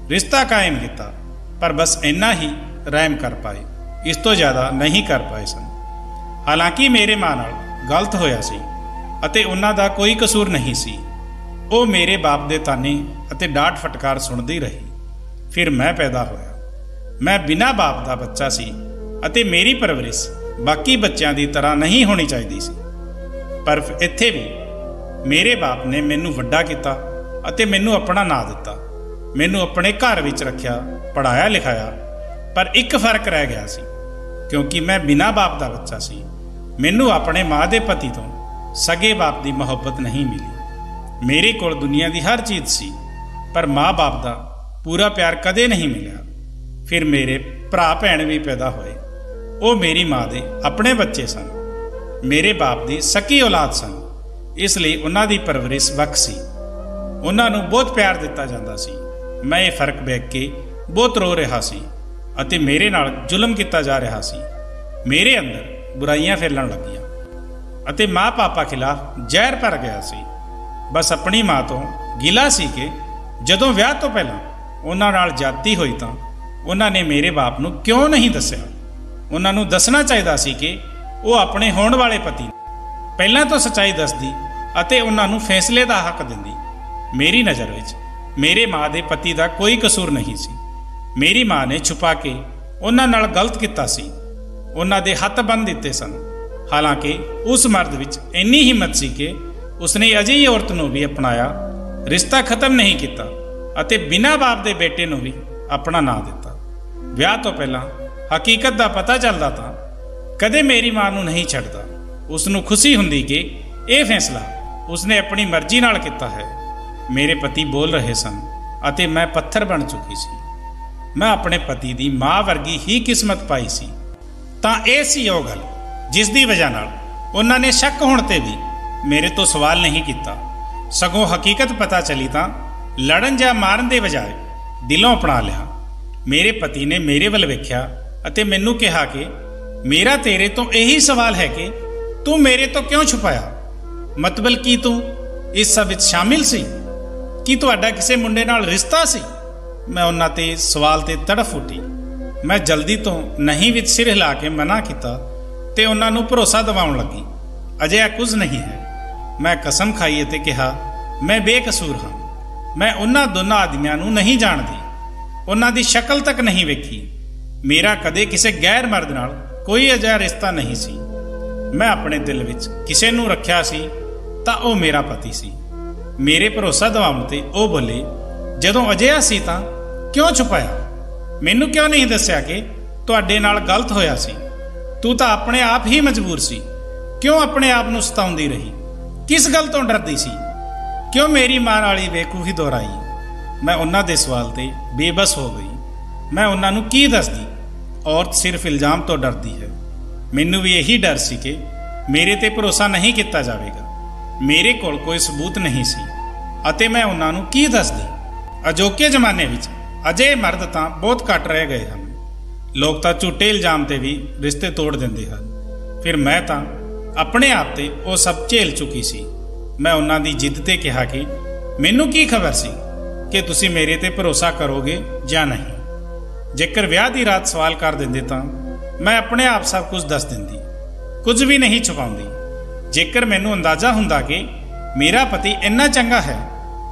ਰਿਸ਼ਤਾ ਕਾਇਮ ਕੀਤਾ, ਪਰ ਬਸ ਇੰਨਾ ਹੀ ਰਹਿਮ ਕਰ ਪਾਏ, ਇਸ ਤੋਂ ਜ਼ਿਆਦਾ ਨਹੀਂ ਕਰ ਪਾਏ ਸਨ। ਹਾਲਾਂਕਿ ਮੇਰੇ ਮਾਂ ਨਾਲ ਗਲਤ ਹੋਇਆ ਸੀ ਅਤੇ ਉਹਨਾਂ ਦਾ ਕੋਈ ਕਸੂਰ ਨਹੀਂ ਸੀ। ਉਹ ਮੇਰੇ ਬਾਪ ਦੇ ਤਾਨੇ ਅਤੇ ਡਾਂਟ ਫਟਕਾਰ ਸੁਣਦੀ ਰਹੀ। ਫਿਰ ਮੈਂ ਪੈਦਾ ਹੋਇਆ। ਮੈਂ ਬਿਨਾਂ ਬਾਪ ਦਾ ਬੱਚਾ ਸੀ ਅਤੇ ਮੇਰੀ ਪਰਵਰਿਸ਼ ਬਾਕੀ ਬੱਚਿਆਂ ਦੀ ਤਰ੍ਹਾਂ ਨਹੀਂ ਹੋਣੀ ਚਾਹੀਦੀ ਸੀ। ਪਰ ਇੱਥੇ ਵੀ ਮੇਰੇ ਬਾਪ ਨੇ ਮੈਨੂੰ ਵੱਡਾ ਕੀਤਾ ਅਤੇ ਮੈਨੂੰ ਆਪਣਾ ਨਾਂ ਦਿੱਤਾ, ਮੈਨੂੰ ਆਪਣੇ ਘਰ ਵਿੱਚ ਰੱਖਿਆ, ਪੜ੍ਹਾਇਆ ਲਿਖਾਇਆ। ਪਰ ਇੱਕ ਫਰਕ ਰਹਿ ਗਿਆ ਸੀ, ਕਿਉਂਕਿ ਮੈਂ ਬਿਨਾਂ ਬਾਪ ਦਾ ਬੱਚਾ ਸੀ। ਮੈਨੂੰ ਆਪਣੇ ਮਾਂ ਦੇ ਪਤੀ ਤੋਂ ਸਗੇ ਬਾਪ ਦੀ ਮੁਹੱਬਤ ਨਹੀਂ ਮਿਲੀ। ਮੇਰੇ ਕੋਲ ਦੁਨੀਆ ਦੀ ਹਰ ਚੀਜ਼ ਸੀ, ਪਰ ਮਾਂ ਬਾਪ ਦਾ ਪੂਰਾ ਪਿਆਰ ਕਦੇ ਨਹੀਂ ਮਿਲਿਆ। ਫਿਰ ਮੇਰੇ ਭਰਾ ਭੈਣ ਵੀ ਪੈਦਾ ਹੋਏ। ਉਹ ਮੇਰੀ ਮਾਂ ਦੇ ਆਪਣੇ ਬੱਚੇ ਸਨ, ਮੇਰੇ ਬਾਪ ਦੀ ਸਕੀ ਔਲਾਦ ਸਨ, ਇਸ ਲਈ ਉਹਨਾਂ ਦੀ ਪਰਵਰਿਸ਼ ਵੱਖ ਸੀ। ਉਹਨਾਂ ਨੂੰ ਬਹੁਤ ਪਿਆਰ ਦਿੱਤਾ ਜਾਂਦਾ ਸੀ। ਮੈਂ ਇਹ ਫਰਕ ਵੇਖ ਕੇ ਬਹੁਤ ਰੋ ਰਿਹਾ ਸੀ ਅਤੇ ਮੇਰੇ ਨਾਲ ਜ਼ੁਲਮ ਕੀਤਾ ਜਾ ਰਿਹਾ ਸੀ। ਮੇਰੇ ਅੰਦਰ ਬੁਰਾਈਆਂ ਫੈਲਣ ਲੱਗੀਆਂ ਅਤੇ ਮਾਂ ਪਾਪਾ ਖਿਲਾਫ ਜ਼ਹਿਰ ਭਰ ਗਿਆ ਸੀ। ਬਸ ਆਪਣੀ ਮਾਂ ਤੋਂ ਗਿਲਾ ਸੀ ਕਿ ਜਦੋਂ ਵਿਆਹ ਤੋਂ ਪਹਿਲਾਂ ਉਹਨਾਂ ਨਾਲ ਜ਼ਿਆਦਤੀ ਹੋਈ ਤਾਂ ਉਹਨਾਂ ਨੇ ਮੇਰੇ ਬਾਪ ਨੂੰ ਕਿਉਂ ਨਹੀਂ ਦੱਸਿਆ। ਉਹਨਾਂ ਨੂੰ ਦੱਸਣਾ ਚਾਹੀਦਾ ਸੀ ਕਿ ਉਹ ਆਪਣੇ ਹੋਣ ਵਾਲੇ ਪਤੀ ਨੂੰ ਪਹਿਲਾਂ ਤੋਂ ਸੱਚਾਈ ਦੱਸਦੀ ਅਤੇ ਉਹਨਾਂ ਨੂੰ ਫੈਸਲੇ ਦਾ ਹੱਕ ਦਿੰਦੀ। ਮੇਰੀ ਨਜ਼ਰ ਵਿੱਚ ਮੇਰੇ ਮਾਂ ਦੇ ਪਤੀ ਦਾ ਕੋਈ ਕਸੂਰ ਨਹੀਂ ਸੀ। ਮੇਰੀ ਮਾਂ ਨੇ ਛੁਪਾ ਕੇ ਉਹਨਾਂ ਨਾਲ ਗਲਤ ਕੀਤਾ ਸੀ, ਉਹਨਾਂ ਦੇ ਹੱਥ ਬੰਨ੍ਹ ਦਿੱਤੇ ਸਨ। ਹਾਲਾਂਕਿ ਉਸ ਮਰਦ ਵਿੱਚ ਇੰਨੀ ਹਿੰਮਤ ਸੀ ਕਿ ਉਸਨੇ ਅਜਿਹੀ ਔਰਤ ਨੂੰ ਵੀ ਅਪਣਾਇਆ, ਰਿਸ਼ਤਾ ਖਤਮ ਨਹੀਂ ਕੀਤਾ ਅਤੇ ਬਿਨਾਂ ਬਾਪ ਦੇ ਬੇਟੇ ਨੂੰ ਵੀ ਆਪਣਾ ਨਾਂ ਦਿੱਤਾ। ਵਿਆਹ ਤੋਂ ਪਹਿਲਾਂ ਹਕੀਕਤ ਦਾ ਪਤਾ ਚੱਲਦਾ ਤਾਂ ਕਦੇ ਮੇਰੀ ਮਾਂ ਨੂੰ ਨਹੀਂ ਛੱਡਦਾ। ਉਸ ਨੂੰ ਖੁਸ਼ੀ ਹੁੰਦੀ ਕਿ ਇਹ ਫੈਸਲਾ ਉਸਨੇ ਆਪਣੀ ਮਰਜ਼ੀ ਨਾਲ ਕੀਤਾ ਹੈ। ਮੇਰੇ ਪਤੀ ਬੋਲ ਰਹੇ ਸਨ ਅਤੇ ਮੈਂ ਪੱਥਰ ਬਣ ਚੁੱਕੀ ਸੀ। ਮੈਂ ਆਪਣੇ ਪਤੀ ਦੀ ਮਾਂ ਵਰਗੀ ਹੀ ਕਿਸਮਤ ਪਾਈ ਸੀ। ਤਾਂ ਇਹ ਸੀ ਉਹ ਗੱਲ ਜਿਸ ਦੀ ਵਜ੍ਹਾ ਨਾਲ ਉਹਨਾਂ ਨੇ ਸ਼ੱਕ ਹੋਣ 'ਤੇ ਵੀ ਮੇਰੇ ਤੋਂ ਸਵਾਲ ਨਹੀਂ ਕੀਤਾ। ਸਗੋਂ ਹਕੀਕਤ ਪਤਾ ਚੱਲੀ ਤਾਂ ਲੜਨ ਜਾਂ ਮਾਰਨ ਦੇ ਬਜਾਏ ਦਿਲੋਂ ਅਪਣਾ ਲਿਆ। ਮੇਰੇ ਪਤੀ ਨੇ ਮੇਰੇ ਵੱਲ ਵੇਖਿਆ ਅਤੇ ਮੈਨੂੰ ਕਿਹਾ ਕਿ ਮੇਰਾ ਤੇਰੇ ਤੋਂ ਇਹੀ ਸਵਾਲ ਹੈ ਕਿ ਤੂੰ ਮੇਰੇ ਤੋਂ ਕਿਉਂ ਛੁਪਾਇਆ। ਮਤਲਬ ਕੀ ਤੂੰ ਇਸ ਸਭ ਵਿੱਚ ਸ਼ਾਮਿਲ ਸੀ? ਕੀ ਤੁਹਾਡਾ ਕਿਸੇ ਮੁੰਡੇ ਨਾਲ ਰਿਸ਼ਤਾ ਸੀ? ਮੈਂ ਉਹਨਾਂ ਤੇ ਸਵਾਲ ਤੇ ਤੜਫ ਉੱਠੀ। ਮੈਂ ਜਲਦੀ ਤੋਂ ਨਹੀਂ ਵਿੱਚ ਸਿਰ ਹਿਲਾ ਕੇ ਮਨਾ ਕੀਤਾ ਤੇ ਉਹਨਾਂ ਨੂੰ ਭਰੋਸਾ ਦਿਵਾਉਣ ਲੱਗੀ, ਅਜਿਹਾ ਕੁਝ ਨਹੀਂ ਹੈ। ਮੈਂ ਕਸਮ ਖਾਈ ਅਤੇ ਕਿਹਾ, ਮੈਂ ਬੇਕਸੂਰ ਹਾਂ। ਮੈਂ ਉਹਨਾਂ ਦੋਨਾਂ ਆਦਮੀਆਂ ਨੂੰ ਨਹੀਂ ਜਾਣਦੀ, ਉਹਨਾਂ ਦੀ ਸ਼ਕਲ ਤੱਕ ਨਹੀਂ ਵੇਖੀ। ਮੇਰਾ ਕਦੇ ਕਿਸੇ ਗੈਰ ਮਰਦ ਨਾਲ ਕੋਈ ਅਜਿਹਾ ਰਿਸ਼ਤਾ ਨਹੀਂ ਸੀ। ਮੈਂ ਆਪਣੇ ਦਿਲ ਵਿੱਚ ਕਿਸੇ ਨੂੰ ਰੱਖਿਆ ਸੀ ਤਾਂ ਉਹ ਮੇਰਾ ਪਤੀ ਸੀ। ਮੇਰੇ ਭਰੋਸਾ ਦਿਵਾਉਣ ਤੇ ਉਹ ਬੋਲੇ, ਜਦੋਂ ਅਜਿਹਾ ਸੀ ਤਾਂ ਕਿਉਂ ਛੁਪਾਇਆ? ਮੈਨੂੰ ਕਿਉਂ ਨਹੀਂ ਦੱਸਿਆ ਕਿ ਤੁਹਾਡੇ ਨਾਲ ਗਲਤ ਹੋਇਆ ਸੀ? ਤੂੰ ਤਾਂ ਆਪਣੇ ਆਪ ਹੀ ਮਜਬੂਰ ਸੀ। ਕਿਉਂ ਆਪਣੇ ਆਪ ਨੂੰ ਸਤਾਉਂਦੀ ਰਹੀ? ਕਿਸ ਗੱਲ ਤੋਂ ਡਰਦੀ ਸੀ? ਕਿਉਂ ਮੇਰੀ ਮਾਂ ਵਾਲੀ ਬੇਵਕੂਫੀ ਦੁਹਰਾਈ? ਮੈਂ ਉਹਨਾਂ ਦੇ ਸਵਾਲ ਤੇ ਬੇਬਸ ਹੋ ਗਈ। ਮੈਂ ਉਹਨਾਂ ਨੂੰ ਕੀ ਦੱਸਦੀ? ਔਰਤ ਸਿਰਫ ਇਲਜ਼ਾਮ ਤੋਂ ਡਰਦੀ ਹੈ। ਮੈਨੂੰ ਵੀ ਇਹੀ ਡਰ ਸੀ ਕਿ ਮੇਰੇ ਤੇ ਭਰੋਸਾ ਨਹੀਂ ਕੀਤਾ ਜਾਵੇਗਾ। ਮੇਰੇ ਕੋਲ ਕੋਈ ਸਬੂਤ ਨਹੀਂ ਸੀ ਅਤੇ ਮੈਂ ਉਹਨਾਂ ਨੂੰ ਕੀ ਦੱਸਦੀ? ਅਜੋਕੇ ਜ਼ਮਾਨੇ ਵਿੱਚ ਅਜਿਹੇ ਮਰਦ ਤਾਂ ਬਹੁਤ ਘੱਟ ਰਹਿ ਗਏ ਹਨ। ਲੋਕ ਤਾਂ ਝੂਠੇ ਇਲਜ਼ਾਮ ਤੇ ਵੀ ਰਿਸ਼ਤੇ ਤੋੜ ਦਿੰਦੇ ਹਨ। ਫਿਰ ਮੈਂ ਤਾਂ ਆਪਣੇ ਆਪ ਤੇ ਉਹ ਸਭ ਝੇਲ ਚੁੱਕੀ ਸੀ। ਮੈਂ ਉਹਨਾਂ ਦੀ ਜਿੱਦ ਤੇ ਕਿਹਾ ਕਿ ਮੈਨੂੰ ਕੀ ਖਬਰ ਸੀ ਕਿ ਤੁਸੀਂ ਮੇਰੇ ਤੇ ਭਰੋਸਾ ਕਰੋਗੇ ਜਾਂ ਨਹੀਂ। ਜੇਕਰ ਵਿਆਹ ਦੀ ਰਾਤ ਸਵਾਲ ਕਰ ਦਿੰਦੇ ਤਾਂ ਮੈਂ ਆਪਣੇ ਆਪ ਸਭ ਕੁਝ ਦੱਸ ਦਿੰਦੀ, ਕੁਝ ਵੀ ਨਹੀਂ ਛੁਪਾਉਂਦੀ। ਜੇਕਰ ਮੈਨੂੰ ਅੰਦਾਜ਼ਾ ਹੁੰਦਾ ਕਿ ਮੇਰਾ ਪਤੀ ਇੰਨਾ ਚੰਗਾ ਹੈ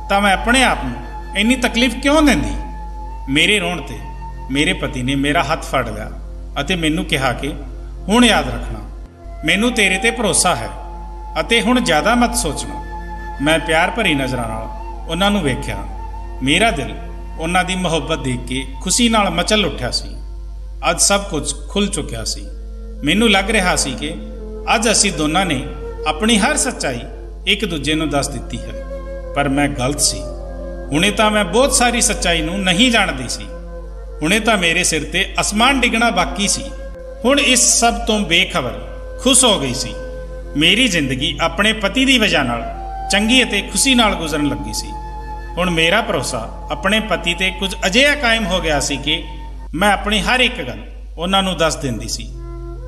ਤਾਂ ਮੈਂ ਆਪਣੇ ਆਪ ਨੂੰ ਇੰਨੀ ਤਕਲੀਫ ਕਿਉਂ ਦਿੰਦੀ। ਮੇਰੇ ਰੋਣ ਤੇ ਮੇਰੇ ਪਤੀ ਨੇ ਮੇਰਾ ਹੱਥ ਫੜ ਲਿਆ ਅਤੇ ਮੈਨੂੰ ਕਿਹਾ ਕਿ ਹੁਣ ਯਾਦ ਰੱਖਣਾ, ਮੈਨੂੰ ਤੇਰੇ ਤੇ ਭਰੋਸਾ ਹੈ ਅਤੇ ਹੁਣ ਜ਼ਿਆਦਾ ਮਤ ਸੋਚਣਾ। ਮੈਂ ਪਿਆਰ ਭਰੀ ਨਜ਼ਰਾਂ ਨਾਲ ਉਹਨਾਂ ਨੂੰ ਵੇਖਿਆ। ਮੇਰਾ ਦਿਲ ਉਹਨਾਂ ਦੀ ਮੁਹੱਬਤ ਦੇਖ ਕੇ ਖੁਸ਼ੀ ਨਾਲ ਮਚਲ ਉੱਠਿਆ ਸੀ। ਅੱਜ ਸਭ ਕੁਝ ਖੁੱਲ੍ਹ ਚੁੱਕਿਆ ਸੀ। ਮੈਨੂੰ ਲੱਗ ਰਿਹਾ ਸੀ ਕਿ ਅੱਜ ਅਸੀਂ ਦੋਨਾਂ ਨੇ ਆਪਣੀ ਹਰ ਸੱਚਾਈ ਇੱਕ ਦੂਜੇ ਨੂੰ ਦੱਸ ਦਿੱਤੀ ਹੈ। ਪਰ ਮੈਂ ਗਲਤ ਸੀ। ਹੁਣੇ ਤਾਂ ਮੈਂ ਬਹੁਤ ਸਾਰੀ ਸੱਚਾਈ ਨੂੰ ਨਹੀਂ ਜਾਣਦੀ ਸੀ। ਹੁਣੇ ਤਾਂ ਮੇਰੇ ਸਿਰ ਤੇ ਅਸਮਾਨ ਡਿੱਗਣਾ ਬਾਕੀ ਸੀ। हुण इस सब तो बेखबर खुश हो गई सी। मेरी जिंदगी अपने पति की वजह नाल चंगी अते खुशी नाल गुजरन लगी सी। हुण मेरा भरोसा अपने पति ते कुछ अजिहा कायम हो गया सी कि मैं अपनी हर एक गल उन्हां नूं दस दिंदी सी।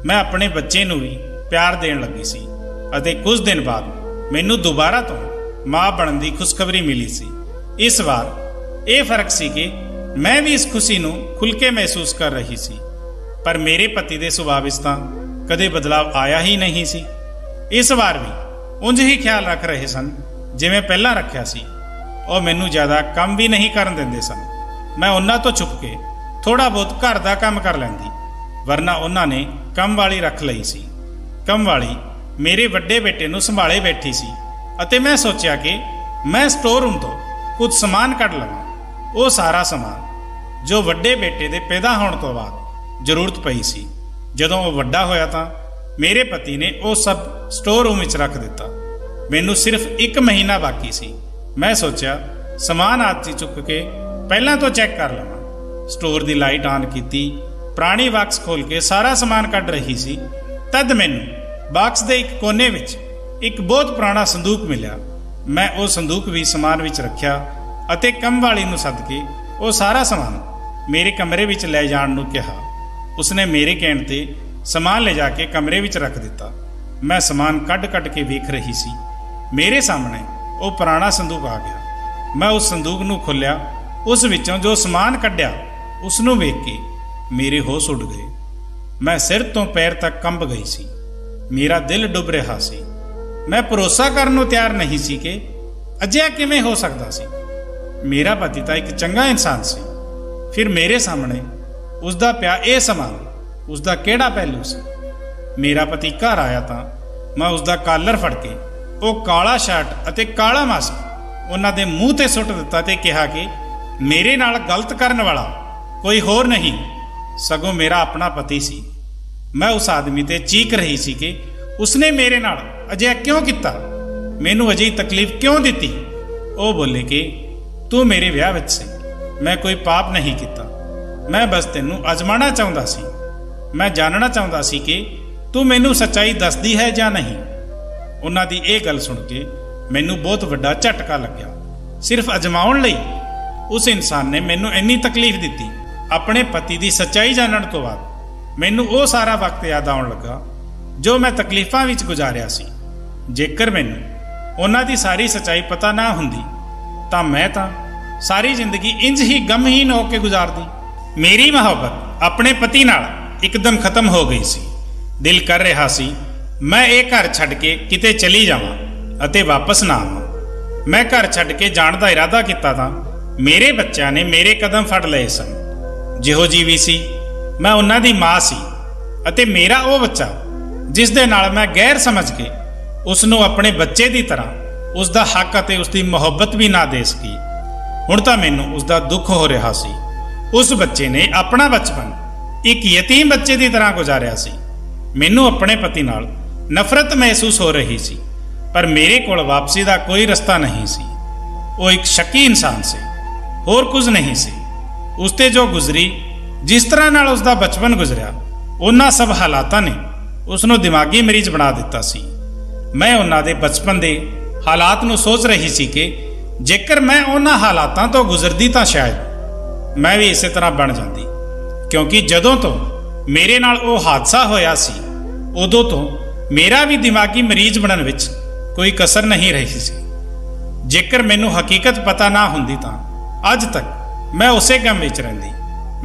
मैं अपने बच्चे नूं भी प्यार देण लगी सी अते कुछ दिन बाद मैनूं दोबारा तो मां बनन दी खुशखबरी मिली सी। इस बार यह फर्क सी कि मैं भी इस खुशी नूं खुल के महसूस कर रही सी, पर मेरे पति दे सुभाव विच तां कदे बदलाव आया ही नहीं सी। इस बार भी उंज ही ख्याल रख रहे सन जिवें पहलां रखिया सी। ਉਹ ਮੈਨੂੰ ਜ਼ਿਆਦਾ ਕੰਮ ਵੀ नहीं ਕਰਨ ਦਿੰਦੇ ਸਨ। मैं ਉਹਨਾਂ ਤੋਂ छुप के थोड़ा बहुत घर ਦਾ ਕੰਮ ਕਰ ਲੈਂਦੀ, ਵਰਨਾ ਉਹਨਾਂ ਨੇ ਕੰਮ ਵਾਲੀ ਰੱਖ ਲਈ ਸੀ। ਕੰਮ ਵਾਲੀ ਮੇਰੇ ਵੱਡੇ ਬੇਟੇ ਨੂੰ ਸੰਭਾਲੇ ਬੈਠੀ ਸੀ ਅਤੇ ਮੈਂ ਸੋਚਿਆ ਕਿ ਮੈਂ ਸਟੋਰ ਰੂਮ ਤੋਂ ਕੁਝ ਸਮਾਨ ਕੱਢ ਲਵਾਂ। ਉਹ ਸਾਰਾ ਸਮਾਨ ਜੋ ਵੱਡੇ ਬੇਟੇ ਦੇ ਪੈਦਾ ਹੋਣ ਤੋਂ ਬਾਅਦ ਜ਼ਰੂਰਤ ਪਈ ਸੀ। ਜਦੋਂ ਉਹ ਵੱਡਾ ਹੋਇਆ ਤਾਂ ਮੇਰੇ ਪਤੀ ਨੇ ਉਹ ਸਭ ਸਟੋਰ ਰੂਮ ਵਿੱਚ ਰੱਖ ਦਿੱਤਾ। ਮੈਨੂੰ ਸਿਰਫ 1 ਮਹੀਨਾ ਬਾਕੀ ਸੀ। मैं सोचा समान आदि चुक के पहला तो चैक कर लवां। स्टोर की लाइट ऑन की, पुरानी बाक्स खोल के सारा समान कढ़ रही सी। तद मैनू बाक्स के एक कोने विच एक बहुत पुराना संदूक मिलिया। मैं वो संदूक भी समान विच रखिया अते कम वाली नूं सद के वो सारा समान मेरे कमरे विच ले जाण नूं कहा। उसने मेरे कहण ते समान ले जाके कमरे विच रख दिता। मैं समान कढ़ के वेख रही सी। मेरे सामने वो पुराना संदूक आ गया। मैं उस संदूक नूं खोलिया। उस विचों जो समान कढ़िया उसनूं वेख के मेरे होश उड़ गए। मैं सिर तो पैर तक कंब गई सी। मेरा दिल डुब रहा सी। मैं भरोसा करन नूं तैयार नहीं सी कि अजिहा किवें हो सकदा सी। मेरा पति तां एक चंगा इंसान सी, फिर मेरे सामने उसदा पिया ये समान उसदा किहड़ा पहलू सी। मेरा पति घर आया तां मैं उसदा कालर फड़ के वो काला शर्ट अते काला मास्क उन्हां दे मूँह ते सुट दिता ते कहा कि मेरे नाल गलत करन वाला कोई होर नहीं सगों मेरा अपना पति सी। मैं उस आदमी ते चीख रही सी कि उसने मेरे नाल अजिहा क्यों किया, मैनू अजिही तकलीफ क्यों दिती। वो बोले कि तू मेरे विआह विच सी, मैं कोई पाप नहीं किया, मैं बस तैनू अजमाना चाहुंदा सी। मैं जानना चाहुंदा सी कि तू मैनू सच्चाई दसदी है जां नहीं। उन्हां दी ये गल सुन के मैनू बहुत वड्डा झटका लग्या। सिर्फ अजमाउण लई उस इंसान ने मैनू इन्नी तकलीफ दिती। अपने पति की सच्चाई जानने तो बाद मैनू वो सारा वक्त याद आउण लगा जो मैं तकलीफां विच गुजारिया सी। जेकर मैनू उन्हां दी सारी सच्चाई पता ना हुंदी तां मैं तां सारी जिंदगी इंज ही गमहीन होकर गुजारदी। मेरी मुहब्बत अपने पति नाल एकदम खत्म हो गई सी। दिल कर रहा सी मैं ये घर छड्ड के किते चली जावां अते वापस ना आवां। मैं घर छड्ड के जाण दा इरादा किता तां मेरे बच्चों ने मेरे कदम फड़ लए सन। जिहो जी भी सी मैं उन्हां दी मां सी अते मेरा वो बच्चा जिस दे नाल मैं गैर समझ के उसनूं अपने बच्चे की तरह उसका हक अते उसकी मुहब्बत भी ना दे सकी। हुण तां मैनूं उसका दुख हो रहा सी। उस बच्चे ने अपना बचपन एक यतीम बच्चे की तरह गुजारिया सी। मैनूं अपने पति नाल नफरत महसूस हो रही सी, पर मेरे कोल वापसी का कोई रास्ता नहीं सी। वो एक शकी इंसान से होर कुछ नहीं सी। उसते जो गुजरी जिस तरह नाल उसका बचपन गुजरिया उन्हां सब हालातां ने उसनूं दिमागी मरीज बना दिता सी। मैं उन्हां दे बचपन के हालात नूं सोच रही सी कि जेकर मैं उन्हां हालातां तो गुजरदी तां शायद मैं भी इसे तरह बन जाती, क्योंकि जदों तो मेरे नाल वो हादसा होया सी उदों तो मेरा भी दिमागी मरीज बनन विच कोई कसर नहीं रही सी। जेकर मैनू हकीकत पता ना हुंदी तां अज तक मैं उसे गम विच रहिंदी।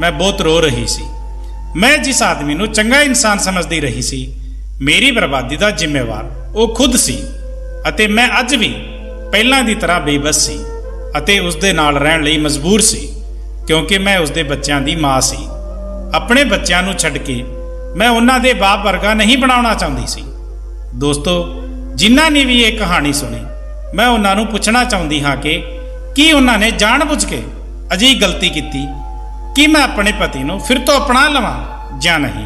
मैं बहुत रो रही सी। मैं जिस आदमी नूं चंगा इंसान समझदी रही सी मेरी बर्बादी का जिम्मेवार वो खुद सी अते मैं अज भी पहलां दी तरह बेबस सी अते उसदे नाल रहण लई मजबूर सी, क्योंकि मैं उसदे बच्चों की मां सी। अपने बच्चों नूं छड्ड के मैं उन्हां दे बाप वर्गा नहीं बनाउणा चाहुंदी सी। दोस्तों, जिन्हां ने भी ये कहानी सुनी मैं उन्हां नूं पुछना चाहुंदी हाँ कि की उन्हां ने जाण-बुझ के अजिही गलती की कि मैं अपने पति नूं फिर तो अपना लवां जां नहीं।